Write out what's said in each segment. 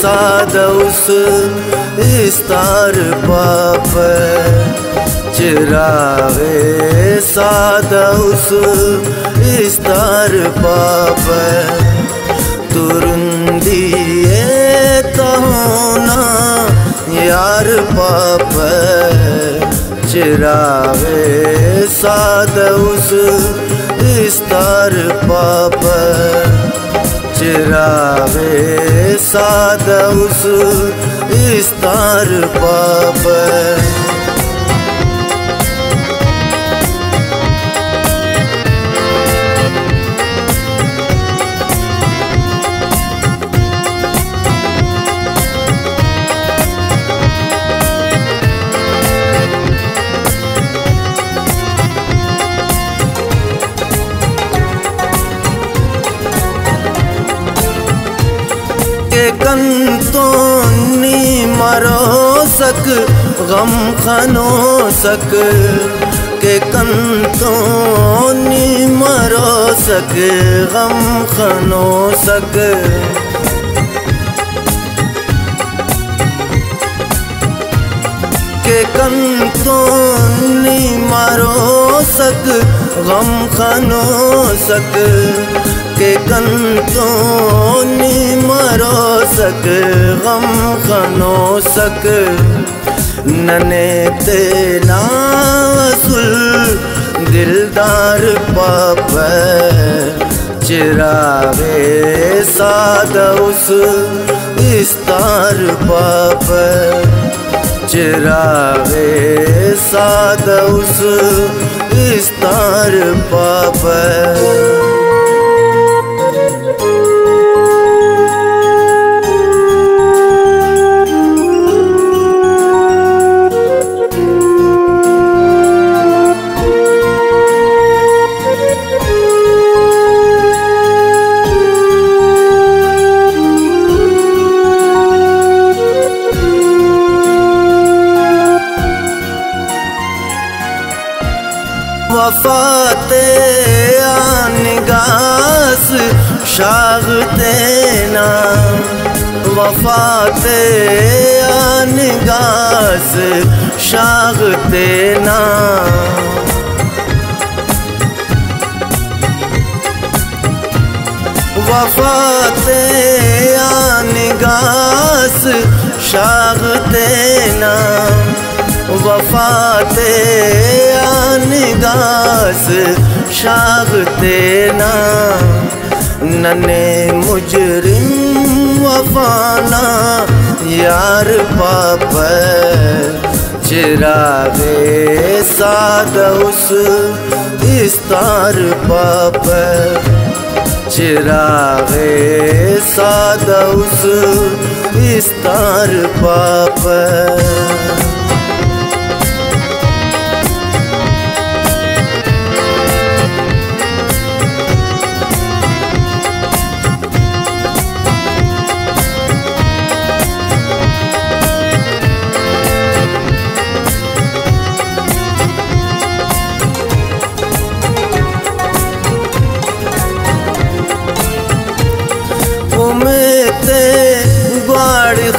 सादा उस इस्तार पाप चिरागे सादा उस इस्तार पाप तुरुंदिए तहोना यार पाप चिरागे सादा उस इस्तार पाप चिरागे सादा उस इस्तार पाप कंतोनी मरो सक गम खनो सक के कंतोनी मरो सक गम खनो सक के कंतोनी मरो सक गम खनो सक के कंतोनी मरो सक गम खनो सक नने तेना वसुल दिलदार पाप चिरागे सादा उस इस्तार पाप चिरागे सादा उस इस्तार पाप वफाते आनिगास शागते ना वफाते आनिगास शागते ना वफाते आनिगास शागते ना वफाते आनिगास शागते ना नने मुजरिम वफाना यार पाप चिरागे सादा उस इस्तार पाप चिरागे सादा उस इस्तार पाप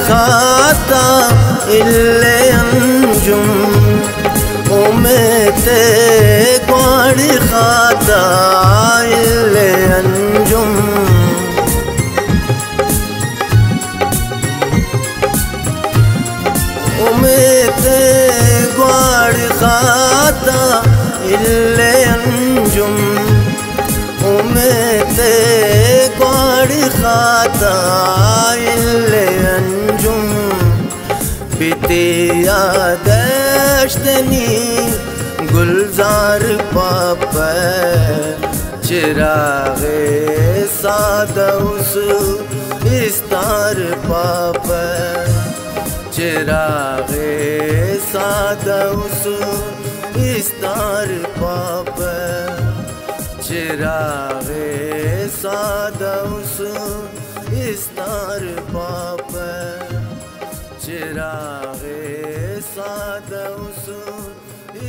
खाता इल्ले अंजुम उमेते ग्वाड़ी खाता इल्ले अंजुम उमेते ग्वाड़ी खाता इल्ले अंजुम उमेते ग्वाड़ी खाता इल्ले अंजुम बितिया दश्तनी गुलजार पाप चिरागे सादा उस इस्तार पाप चिरागे सादा उस इस्तार पाप चिरागे सादा उस इस्तार पाप चिरागे सादा उस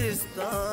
इस्तार